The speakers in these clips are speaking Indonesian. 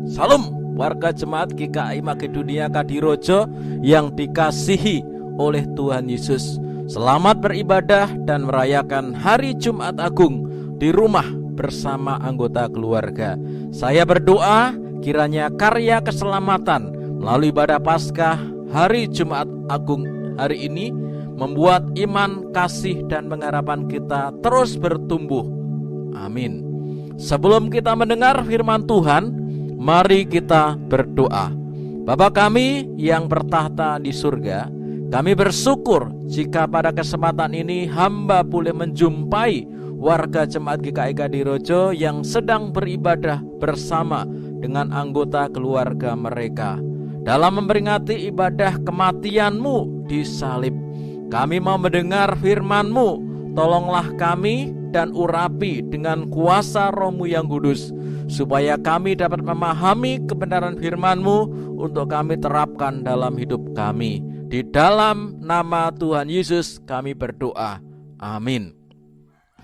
Salam warga jemaat GKI Makedonia Kadirojo yang dikasihi oleh Tuhan Yesus. Selamat beribadah dan merayakan Hari Jumat Agung di rumah bersama anggota keluarga. Saya berdoa kiranya karya keselamatan melalui ibadah Paskah Hari Jumat Agung hari ini membuat iman, kasih, dan pengharapan kita terus bertumbuh. Amin. Sebelum kita mendengar firman Tuhan, mari kita berdoa. Bapa kami yang bertahta di surga, kami bersyukur jika pada kesempatan ini hamba boleh menjumpai warga jemaat GKI Kadirojo yang sedang beribadah bersama dengan anggota keluarga mereka dalam memperingati ibadah kematian-Mu di salib. Kami mau mendengar firman-Mu. Tolonglah kami dan urapi dengan kuasa Roh-Mu yang kudus, supaya kami dapat memahami kebenaran firman-Mu untuk kami terapkan dalam hidup kami. Di dalam nama Tuhan Yesus kami berdoa. Amin.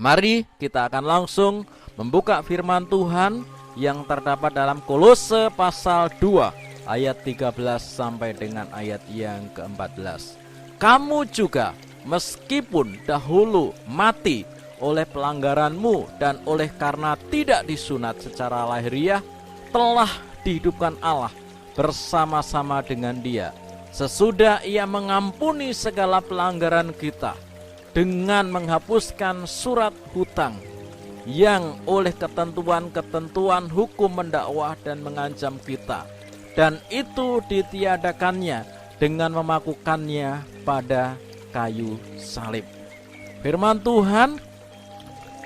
Mari kita akan langsung membuka firman Tuhan yang terdapat dalam Kolose pasal 2 ayat 13 sampai dengan ayat yang ke-14. Kamu juga meskipun dahulu mati oleh pelanggaranmu dan oleh karena tidak disunat secara lahiriah, telah dihidupkan Allah bersama-sama dengan Dia sesudah Ia mengampuni segala pelanggaran kita dengan menghapuskan surat hutang yang oleh ketentuan-ketentuan hukum mendakwah dan mengancam kita, dan itu ditiadakannya dengan memakukannya pada kayu salib. Firman Tuhan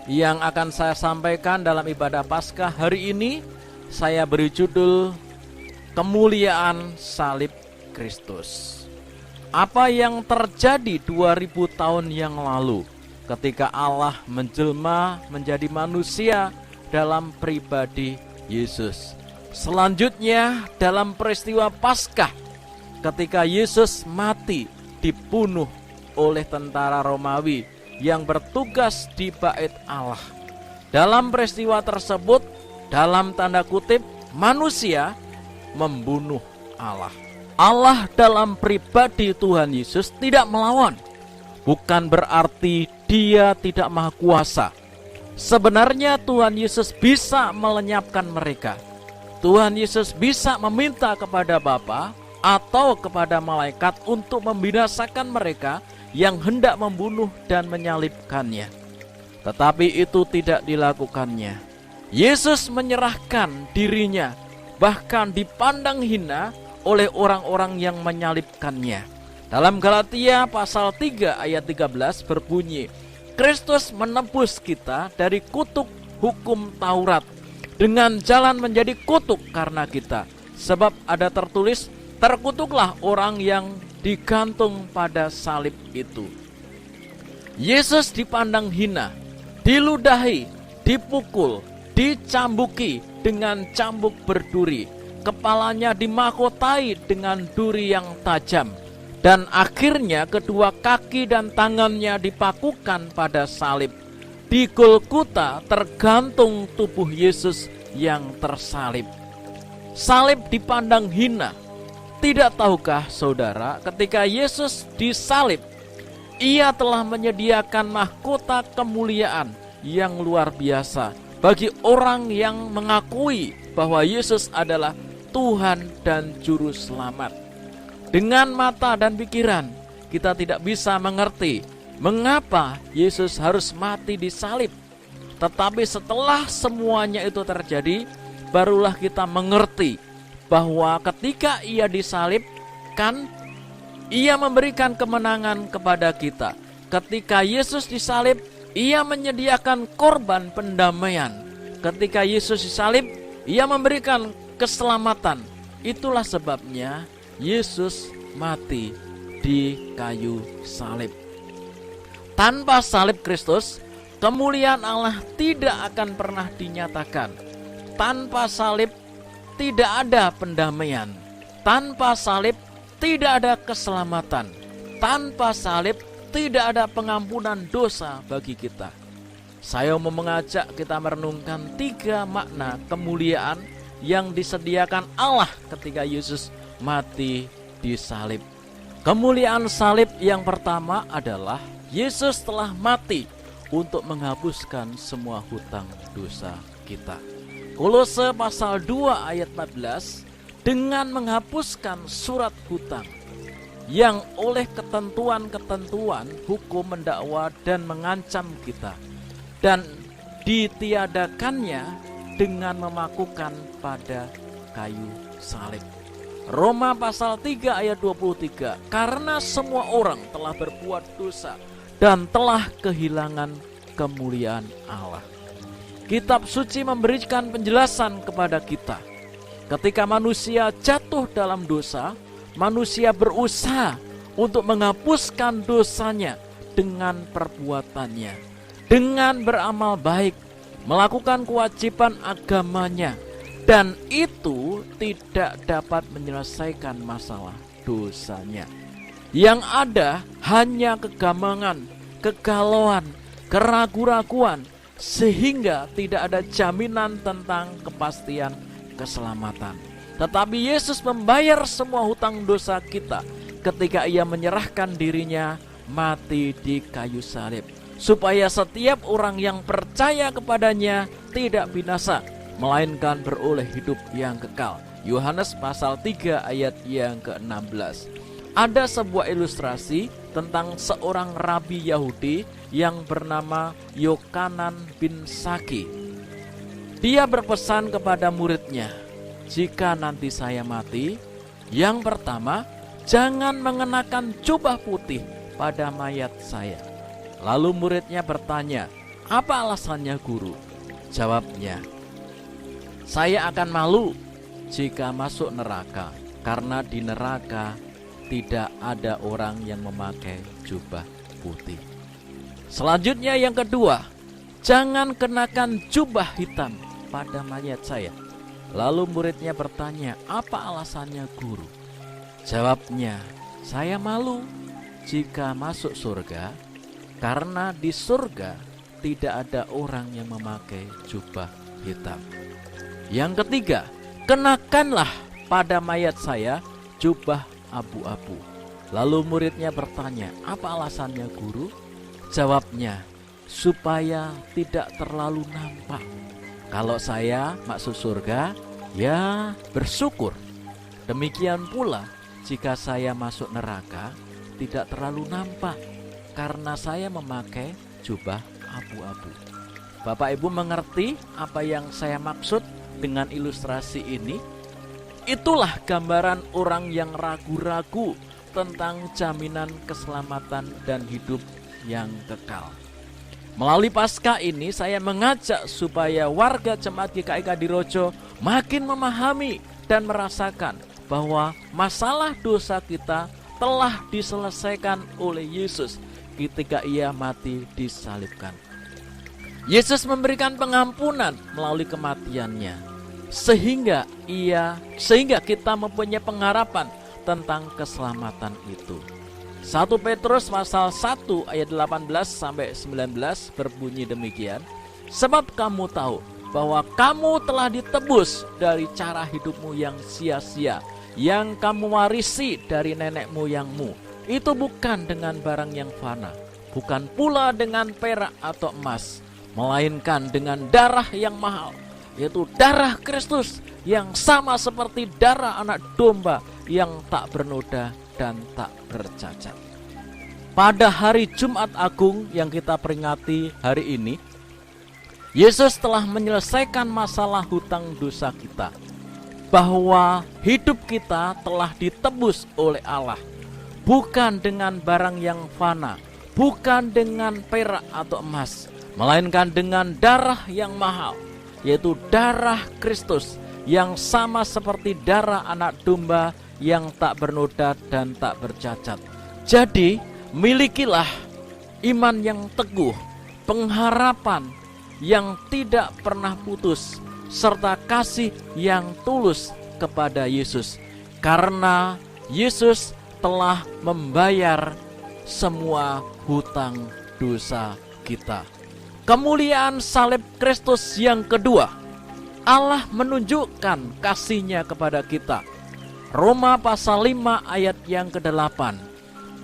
yang akan saya sampaikan dalam ibadah Paskah hari ini saya beri judul Kemuliaan Salib Kristus. Apa yang terjadi 2000 tahun yang lalu ketika Allah menjelma menjadi manusia dalam pribadi Yesus. Selanjutnya dalam peristiwa Paskah ketika Yesus mati dibunuh oleh tentara Romawi yang bertugas di bait Allah. Dalam peristiwa tersebut, dalam tanda kutip, manusia membunuh Allah. Allah dalam pribadi Tuhan Yesus tidak melawan. Bukan berarti Dia tidak maha kuasa. Sebenarnya Tuhan Yesus bisa melenyapkan mereka. Tuhan Yesus bisa meminta kepada Bapa atau kepada malaikat untuk membinasakan mereka yang hendak membunuh dan menyalibkannya. Tetapi itu tidak dilakukannya. Yesus menyerahkan dirinya, bahkan dipandang hina oleh orang-orang yang menyalibkannya. Dalam Galatia pasal 3 ayat 13 berbunyi, Kristus menebus kita dari kutuk hukum Taurat dengan jalan menjadi kutuk karena kita. Sebab ada tertulis, terkutuklah orang yang digantung pada salib itu. Yesus dipandang hina, diludahi, dipukul, dicambuki dengan cambuk berduri. Kepalanya dimahkotai dengan duri yang tajam. Dan akhirnya kedua kaki dan tangannya dipakukan pada salib. Di Golgota tergantung tubuh Yesus yang tersalib. Salib dipandang hina. Tidak tahukah saudara, ketika Yesus disalib, Ia telah menyediakan mahkota kemuliaan yang luar biasa bagi orang yang mengakui bahwa Yesus adalah Tuhan dan Juru Selamat. Dengan mata dan pikiran kita tidak bisa mengerti mengapa Yesus harus mati di salib. Tetapi setelah semuanya itu terjadi, barulah kita mengerti bahwa ketika Ia disalibkan, Ia memberikan kemenangan kepada kita. Ketika Yesus disalib, Ia menyediakan korban pendamaian. Ketika Yesus disalib, Ia memberikan keselamatan. Itulah sebabnya Yesus mati di kayu salib. Tanpa salib Kristus, kemuliaan Allah tidak akan pernah dinyatakan. Tanpa salib tidak ada pendamaian. Tanpa salib tidak ada keselamatan. Tanpa salib tidak ada pengampunan dosa bagi kita. Saya mau mengajak kita merenungkan 3 makna kemuliaan yang disediakan Allah ketika Yesus mati di salib. Kemuliaan salib yang pertama adalah Yesus telah mati untuk menghapuskan semua hutang dosa kita. Kolose pasal 2 ayat 14, dengan menghapuskan surat hutang yang oleh ketentuan-ketentuan hukum mendakwa dan mengancam kita, dan ditiadakannya dengan memakukan pada kayu salib. Roma pasal 3 ayat 23, karena semua orang telah berbuat dosa dan telah kehilangan kemuliaan Allah. Kitab suci memberikan penjelasan kepada kita. Ketika manusia jatuh dalam dosa, manusia berusaha untuk menghapuskan dosanya dengan perbuatannya, dengan beramal baik, melakukan kewajiban agamanya, dan itu tidak dapat menyelesaikan masalah dosanya. Yang ada hanya kegamangan, kegalauan, keraguan-raguan, sehingga tidak ada jaminan tentang kepastian keselamatan. Tetapi Yesus membayar semua hutang dosa kita ketika Ia menyerahkan dirinya mati di kayu salib, supaya setiap orang yang percaya kepadanya tidak binasa, melainkan beroleh hidup yang kekal. Yohanes pasal 3 ayat yang ke-16. Ada sebuah ilustrasi tentang seorang rabi Yahudi yang bernama Yochanan bin Saki. Dia berpesan kepada muridnya, jika nanti saya mati, yang pertama, jangan mengenakan jubah putih pada mayat saya. Lalu muridnya bertanya, apa alasannya guru? Jawabnya, saya akan malu jika masuk neraka, karena di neraka tidak ada orang yang memakai jubah putih. Selanjutnya yang kedua, jangan kenakan jubah hitam pada mayat saya. Lalu muridnya bertanya, apa alasannya guru? Jawabnya, saya malu jika masuk surga, karena di surga tidak ada orang yang memakai jubah hitam. Yang ketiga, kenakanlah pada mayat saya jubah abu-abu. Lalu muridnya bertanya, apa alasannya guru? Jawabnya, supaya tidak terlalu nampak. Kalau saya masuk surga, ya bersyukur. Demikian pula jika saya masuk neraka, tidak terlalu nampak, karena saya memakai jubah abu-abu. Bapak Ibu mengerti apa yang saya maksud dengan ilustrasi ini? Itulah gambaran orang yang ragu-ragu tentang jaminan keselamatan dan hidup yang kekal. Melalui Paskah ini saya mengajak supaya warga Jemaat GKI Kadirojo makin memahami dan merasakan bahwa masalah dosa kita telah diselesaikan oleh Yesus ketika Ia mati disalibkan. Yesus memberikan pengampunan melalui kematiannya, sehingga kita mempunyai pengharapan tentang keselamatan itu. 1 Petrus pasal 1 ayat 18 sampai 19 berbunyi demikian, sebab kamu tahu bahwa kamu telah ditebus dari cara hidupmu yang sia-sia, yang kamu warisi dari nenek moyangmu. Itu bukan dengan barang yang fana, bukan pula dengan perak atau emas, melainkan dengan darah yang mahal, yaitu darah Kristus, yang sama seperti darah anak domba yang tak bernoda dan tak bercacat. Pada hari Jumat Agung yang kita peringati hari ini, Yesus telah menyelesaikan masalah hutang dosa kita, bahwa hidup kita telah ditebus oleh Allah, bukan dengan barang yang fana, bukan dengan perak atau emas, melainkan dengan darah yang mahal, yaitu darah Kristus, yang sama seperti darah anak domba yang tak bernoda dan tak bercacat. Jadi, milikilah iman yang teguh, pengharapan yang tidak pernah putus, serta kasih yang tulus kepada Yesus, karena Yesus telah membayar semua hutang dosa kita. Kemuliaan salib Kristus yang kedua Allah menunjukkan kasih-Nya kepada kita. Roma pasal 5 ayat yang ke-8.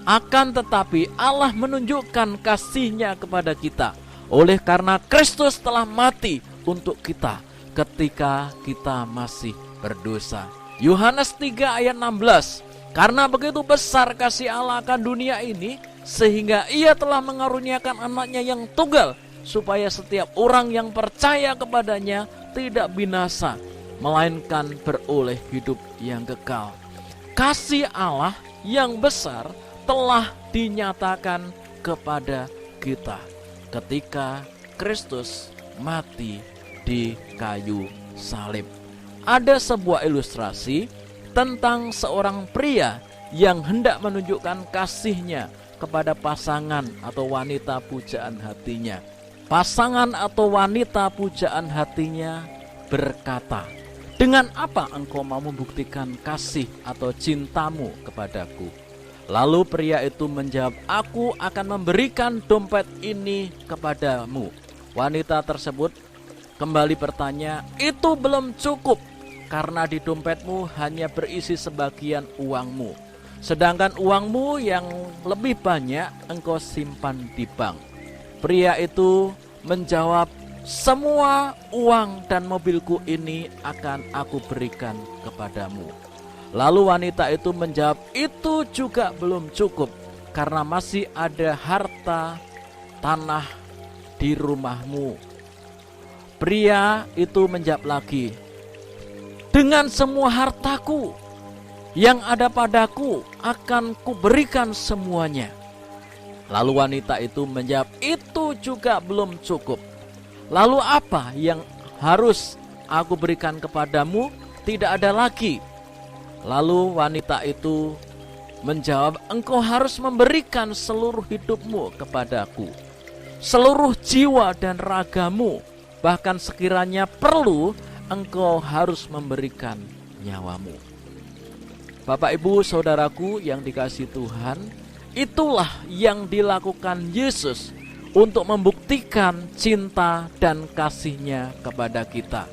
Akan tetapi Allah menunjukkan kasih-Nya kepada kita oleh karena Kristus telah mati untuk kita ketika kita masih berdosa. Yohanes 3 ayat 16. Karena begitu besar kasih Allah akan dunia ini, sehingga Ia telah mengaruniakan anaknya yang tunggal, supaya setiap orang yang percaya kepadanya tidak binasa, melainkan beroleh hidup yang kekal. Kasih Allah yang besar telah dinyatakan kepada kita ketika Kristus mati di kayu salib. Ada sebuah ilustrasi tentang seorang pria yang hendak menunjukkan kasihnya kepada pasangan atau wanita pujaan hatinya. Pasangan atau wanita pujaan hatinya berkata, "Dengan apa engkau mau membuktikan kasih atau cintamu kepadaku?" Lalu pria itu menjawab, "Aku akan memberikan dompet ini kepadamu." Wanita tersebut kembali bertanya, "Itu belum cukup, karena di dompetmu hanya berisi sebagian uangmu, sedangkan uangmu yang lebih banyak engkau simpan di bank." Pria itu menjawab, "Semua uang dan mobilku ini akan aku berikan kepadamu." Lalu wanita itu menjawab, "Itu juga belum cukup, karena masih ada harta tanah di rumahmu." Pria itu menjawab lagi, "Dengan semua hartaku yang ada padaku akan kuberikan semuanya." Lalu wanita itu menjawab, "Itu juga belum cukup. Lalu apa yang harus aku berikan kepadamu? Tidak ada lagi." Lalu wanita itu menjawab, "Engkau harus memberikan seluruh hidupmu kepadaku, seluruh jiwa dan ragamu, bahkan sekiranya perlu engkau harus memberikan nyawamu." Bapak, Ibu, saudaraku yang dikasihi Tuhan, itulah yang dilakukan Yesus untuk membuktikan cinta dan kasih-Nya kepada kita.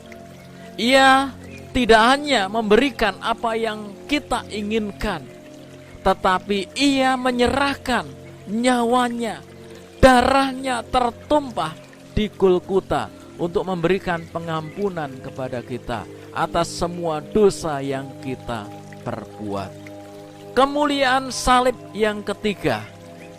Ia tidak hanya memberikan apa yang kita inginkan, tetapi Ia menyerahkan nyawanya, darahnya tertumpah di Golgota untuk memberikan pengampunan kepada kita atas semua dosa yang kita perbuat. Kemuliaan salib yang ketiga,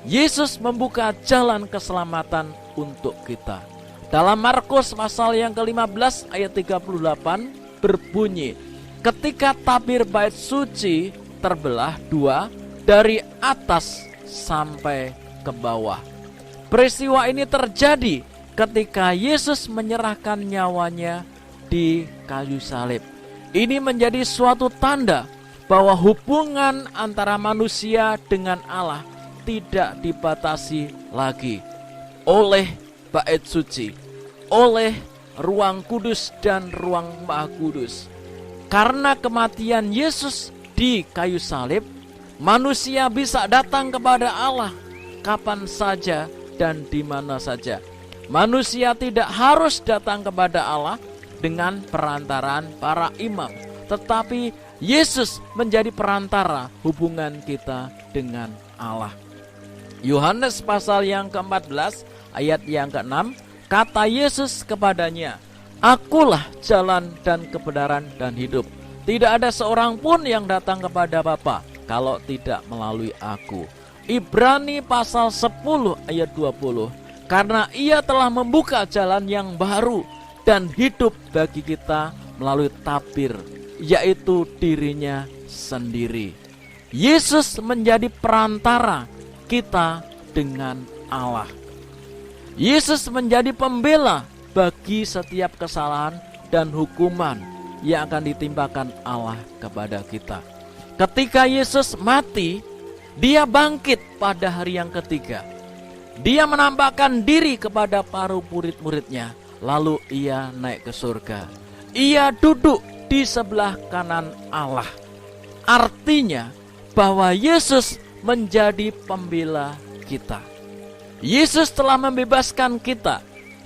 Yesus membuka jalan keselamatan untuk kita. Dalam Markus pasal yang ke-15 ayat 38 berbunyi, "Ketika tabir bait suci terbelah dua dari atas sampai ke bawah." Peristiwa ini terjadi ketika Yesus menyerahkan nyawanya di kayu salib. Ini menjadi suatu tanda bahwa hubungan antara manusia dengan Allah tidak dibatasi lagi oleh bait suci, oleh ruang kudus dan ruang maha kudus. Karena kematian Yesus di kayu salib, manusia bisa datang kepada Allah kapan saja dan di mana saja. Manusia tidak harus datang kepada Allah dengan perantaraan para imam, tetapi Yesus menjadi perantara hubungan kita dengan Allah. Yohanes pasal yang ke-14 ayat yang ke-6, kata Yesus kepadanya, "Akulah jalan dan kebenaran dan hidup. Tidak ada seorang pun yang datang kepada Bapa kalau tidak melalui aku." Ibrani pasal 10 ayat 20, karena Ia telah membuka jalan yang baru dan hidup bagi kita melalui tabir, yaitu dirinya sendiri. Yesus menjadi perantara kita dengan Allah. Yesus menjadi pembela bagi setiap kesalahan dan hukuman yang akan ditimpakan Allah kepada kita. Ketika Yesus mati, Dia bangkit pada hari yang ketiga. Dia menampakkan diri kepada para murid-muridnya, lalu Ia naik ke surga. Ia duduk di sebelah kanan Allah. Artinya bahwa Yesus menjadi pembela kita. Yesus telah membebaskan kita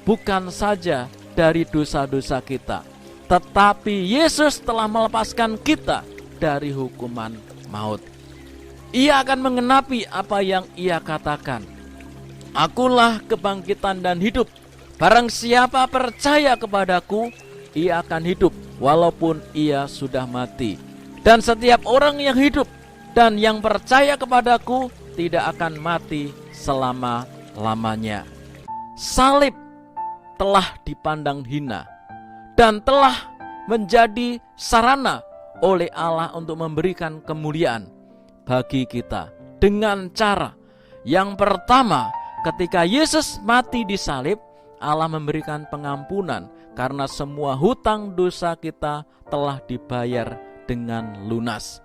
bukan saja dari dosa-dosa kita, tetapi Yesus telah melepaskan kita dari hukuman maut. Ia akan menggenapi apa yang Ia katakan. Akulah kebangkitan dan hidup. Barang siapa percaya kepadaku, ia akan hidup walaupun ia sudah mati. Dan setiap orang yang hidup dan yang percaya kepadaku tidak akan mati selama-lamanya. Salib telah dipandang hina dan telah menjadi sarana oleh Allah untuk memberikan kemuliaan bagi kita dengan cara yang pertama. Ketika Yesus mati di salib, Allah memberikan pengampunan karena semua hutang dosa kita telah dibayar dengan lunas.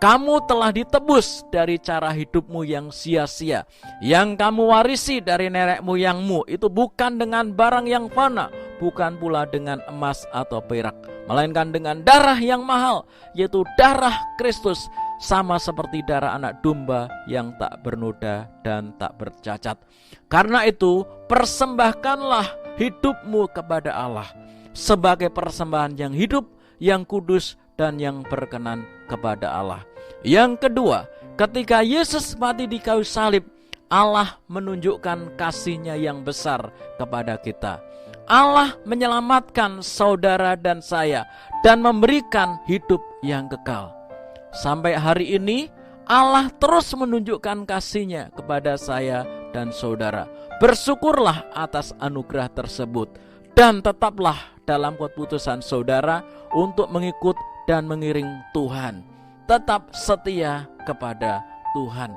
Kamu telah ditebus dari cara hidupmu yang sia-sia. Yang kamu warisi dari nenek moyangmu itu bukan dengan barang yang fana, bukan pula dengan emas atau perak, melainkan dengan darah yang mahal, yaitu darah Kristus, sama seperti darah anak domba yang tak bernoda dan tak bercacat. Karena itu, persembahkanlah hidupmu kepada Allah sebagai persembahan yang hidup, yang kudus, dan yang berkenan kepada Allah. Yang kedua, ketika Yesus mati di kayu salib, Allah menunjukkan kasih-Nya yang besar kepada kita. Allah menyelamatkan saudara dan saya dan memberikan hidup yang kekal. Sampai hari ini Allah terus menunjukkan kasih-Nya kepada saya dan saudara. Bersyukurlah atas anugerah tersebut dan tetaplah dalam keputusan saudara untuk mengikut dan mengiring Tuhan. Tetap setia kepada Tuhan.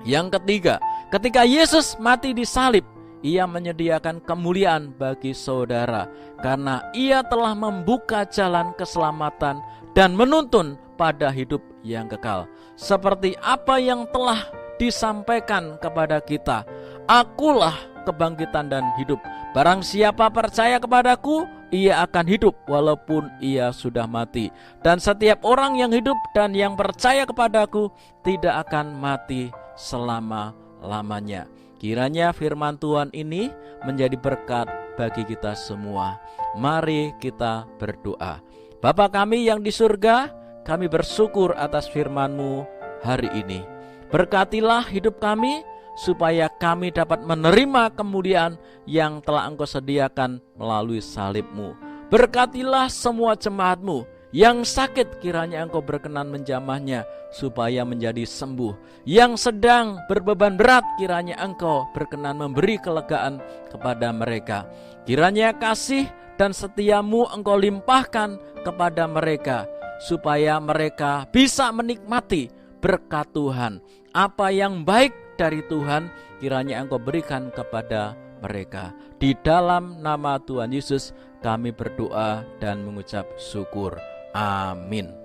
Yang ketiga, ketika Yesus mati di salib, Ia menyediakan kemuliaan bagi saudara karena Ia telah membuka jalan keselamatan dan menuntun pada hidup yang kekal. Seperti apa yang telah disampaikan kepada kita, akulah kebangkitan dan hidup. Barang siapa percaya kepadaku, ia akan hidup walaupun ia sudah mati. Dan setiap orang yang hidup dan yang percaya kepadaku tidak akan mati selama-lamanya. Kiranya firman Tuhan ini menjadi berkat bagi kita semua. Mari kita berdoa. Bapa kami yang di surga, kami bersyukur atas firman-Mu hari ini. Berkatilah hidup kami, supaya kami dapat menerima kemuliaan yang telah Engkau sediakan melalui salib-Mu. Berkatilah semua jemaat-Mu yang sakit, kiranya Engkau berkenan menjamahnya supaya menjadi sembuh. Yang sedang berbeban berat, kiranya Engkau berkenan memberi kelegaan kepada mereka. Kiranya kasih dan setia-Mu Engkau limpahkan kepada mereka, supaya mereka bisa menikmati berkat Tuhan. Apa yang baik dari Tuhan kiranya Engkau berikan kepada mereka. Di dalam nama Tuhan Yesus kami berdoa dan mengucap syukur. Amin.